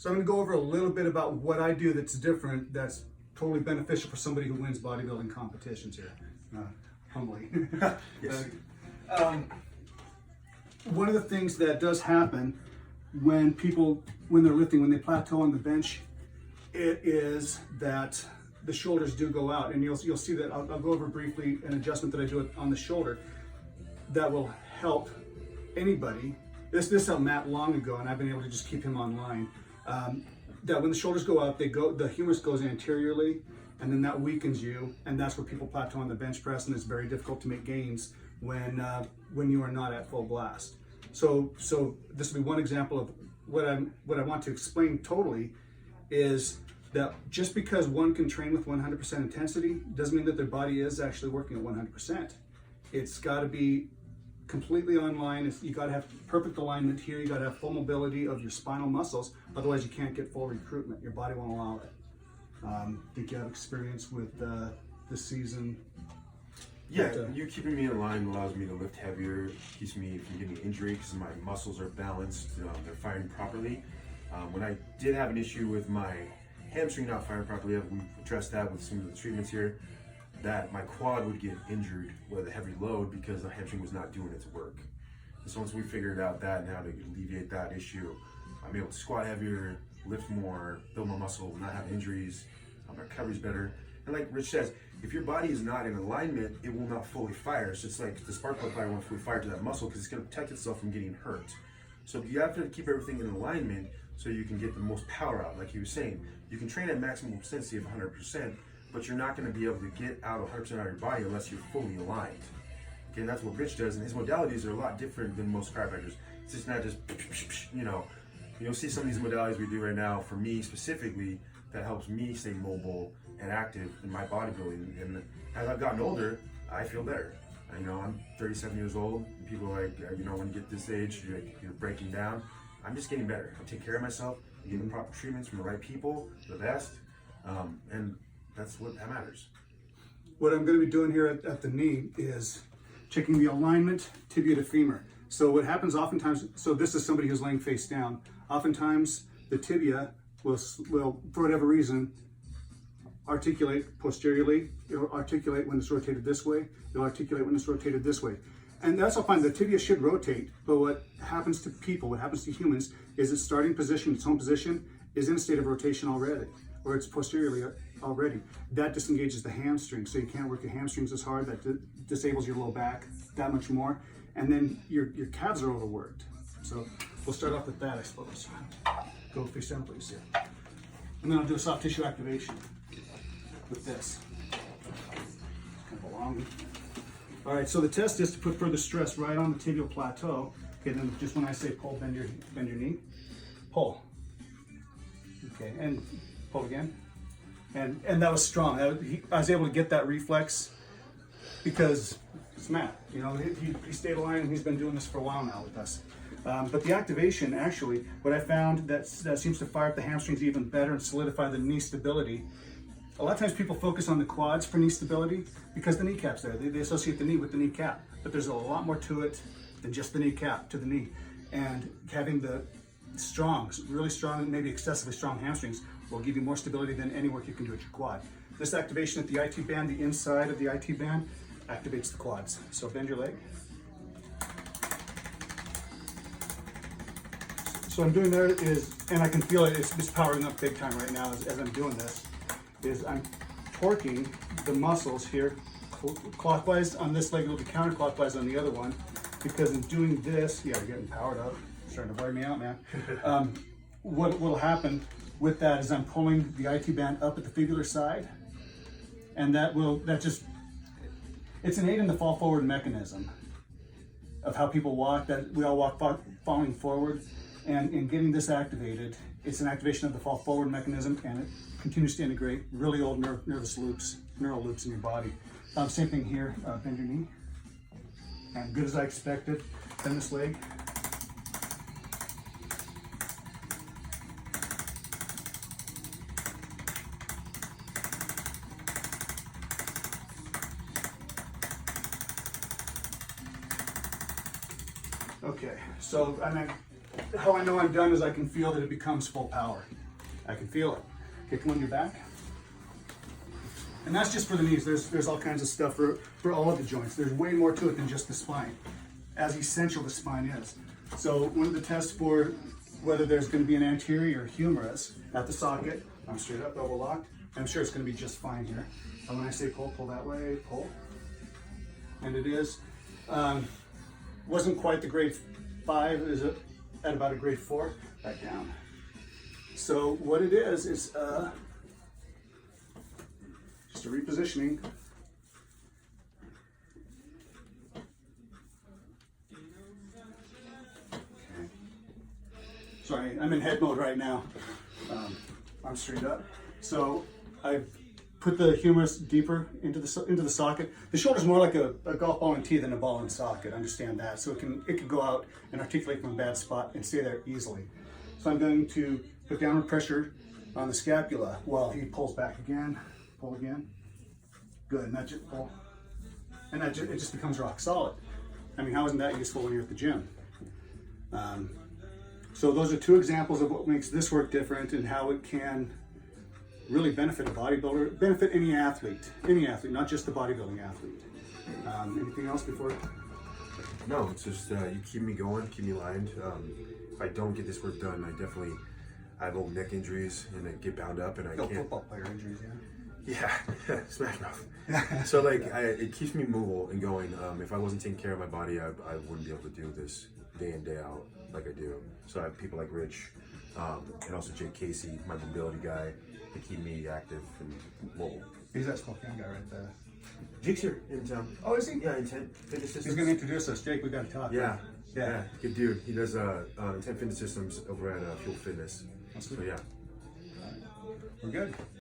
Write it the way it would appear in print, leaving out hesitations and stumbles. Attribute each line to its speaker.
Speaker 1: So I'm going to go over a little bit about what I do that's different, that's totally beneficial for somebody who wins bodybuilding competitions here, humbly.
Speaker 2: Yes.
Speaker 1: One of the things that does happen when they're lifting, when they plateau on the bench, it is that the shoulders do go out, and you'll see that. I'll go over briefly an adjustment that I do on the shoulder that will help anybody. This helped Matt long ago, and I've been able to just keep him online. That when the shoulders go out, the humerus goes anteriorly, and then that weakens you, and that's where people plateau on the bench press, and it's very difficult to make gains when you are not at full blast. So this will be one example of what I want to explain totally is that just because one can train with 100% intensity doesn't mean that their body is actually working at 100%. It's got to be completely online. You got to have perfect alignment here. You got to have full mobility of your spinal muscles. Otherwise, you can't get full recruitment. Your body won't allow it. I think you have experience with this season.
Speaker 2: Yeah, you keeping me in line allows me to lift heavier, keeps me from getting injury because my muscles are balanced, they're firing properly. When I did have an issue with my hamstring not firing properly, we've addressed that with some of the treatments here, that my quad would get injured with a heavy load because the hamstring was not doing its work. And so once we figured out that and how to alleviate that issue, I'm able to squat heavier, lift more, build more muscle, not have injuries, my recovery's better. And like Rich says, if your body is not in alignment, it will not fully fire. It's just like the spark plug fire won't fully fire to that muscle because it's going to protect itself from getting hurt. So you have to keep everything in alignment so you can get the most power out. Like he was saying, you can train at maximum intensity of 100%, but you're not going to be able to get out 100% out of your body unless you're fully aligned. Okay, and that's what Rich does, and his modalities are a lot different than most chiropractors. It's just not just, you'll see some of these modalities we do right now, for me specifically, that helps me stay mobile and active in my bodybuilding. And as I've gotten older, I feel better. I'm 37 years old, and people are like, when you get this age, you're breaking down. I'm just getting better. I take care of myself, I'm getting proper treatments from the right people, the best, and that's what matters.
Speaker 1: What I'm going to be doing here at the knee is checking the alignment tibia to femur. So what happens oftentimes, so this is somebody who's laying face down. Oftentimes the tibia will for whatever reason, articulate posteriorly. It'll articulate when it's rotated this way. It'll articulate when it's rotated this way. And that's all fine. The tibia should rotate, but what happens to people, what happens to humans, is its starting position, its home position, is in a state of rotation already, or it's posteriorly already. That disengages the hamstring, so you can't work your hamstrings as hard. That disables your low back that much more, and then your calves are overworked. So we'll start off with that, I suppose. Go through center, please. Yeah. And then I'll do a soft tissue activation with this. Kind of long. All right, so the test is to put further stress right on the tibial plateau. Okay, then just when I say pull, bend your knee. Pull. Okay, and pull again. And that was strong. I was able to get that reflex because it's Matt. He stayed aligned, and he's been doing this for a while now with us. But the activation, actually, what I found that seems to fire up the hamstrings even better and solidify the knee stability. A lot of times people focus on the quads for knee stability because the kneecap's there. They associate the knee with the kneecap, but there's a lot more to it than just the kneecap to the knee. And having the really strong, maybe excessively strong hamstrings will give you more stability than any work you can do at your quad. This activation at the IT band, the inside of the IT band, activates the quads. So bend your leg. So what I'm doing there is, and I can feel it's powering up big time right now as I'm doing this, is I'm torquing the muscles here clockwise on this leg, it'll be counterclockwise on the other one, because in doing this, yeah, you're getting powered up. It's starting to wear me out, man. What will happen with that is I'm pulling the IT band up at the fibular side, and it's innate in the fall forward mechanism of how people walk, that we all walk falling forward, and in getting this activated, it's an activation of the fall forward mechanism, and it continues to integrate really old neural loops in your body. Same thing here, bend your knee. And good as I expected, bend this leg. Okay, so how I know I'm done is I can feel that it becomes full power. I can feel it. Okay, come on your back. And that's just for the knees. There's all kinds of stuff for all of the joints. There's way more to it than just the spine, as essential the spine is. So one of the tests for whether there's going to be an anterior humerus at the socket, I'm straight up, double locked. I'm sure it's going to be just fine here. And when I say pull, pull that way, pull. And it is. Wasn't quite the grade 5, is it at about a grade 4, back down. So what it is just a repositioning. Okay. Sorry, I'm in head mode right now. I'm straight up. So I've put the humerus deeper into the socket. The shoulder's more like a golf ball in tee than a ball in socket. Understand that. So it can go out and articulate from a bad spot and stay there easily. So I'm going to put downward pressure on the scapula while he pulls back again. Pull again. Good. And that just pull. And it just becomes rock solid. I mean, how isn't that useful when you're at the gym? So those are 2 examples of what makes this work different and how it can really benefit a bodybuilder, benefit any athlete, not just the bodybuilding athlete. Anything else before?
Speaker 2: No, it's just you keep me going, keep me lined. If I don't get this work done, I have old neck injuries and I get bound up and I can't.
Speaker 1: Football player injuries, yeah.
Speaker 2: Yeah, smash mouth. So like, it keeps me mobile and going. If I wasn't taking care of my body, I wouldn't be able to do this day in, day out like I do. So I have people like Rich and also Jake Casey, my mobility guy, to keep me active and mobile.
Speaker 1: He's that Spokane guy right there.
Speaker 2: Jake's here in town.
Speaker 1: Oh, is he?
Speaker 2: Yeah, Intent Fitness Systems.
Speaker 1: He's going to introduce us. Jake, we got to talk.
Speaker 2: Yeah.
Speaker 1: Yeah.
Speaker 2: Yeah, good dude. He does Intent Fitness Systems over at Fuel Fitness. So yeah.
Speaker 1: We're good.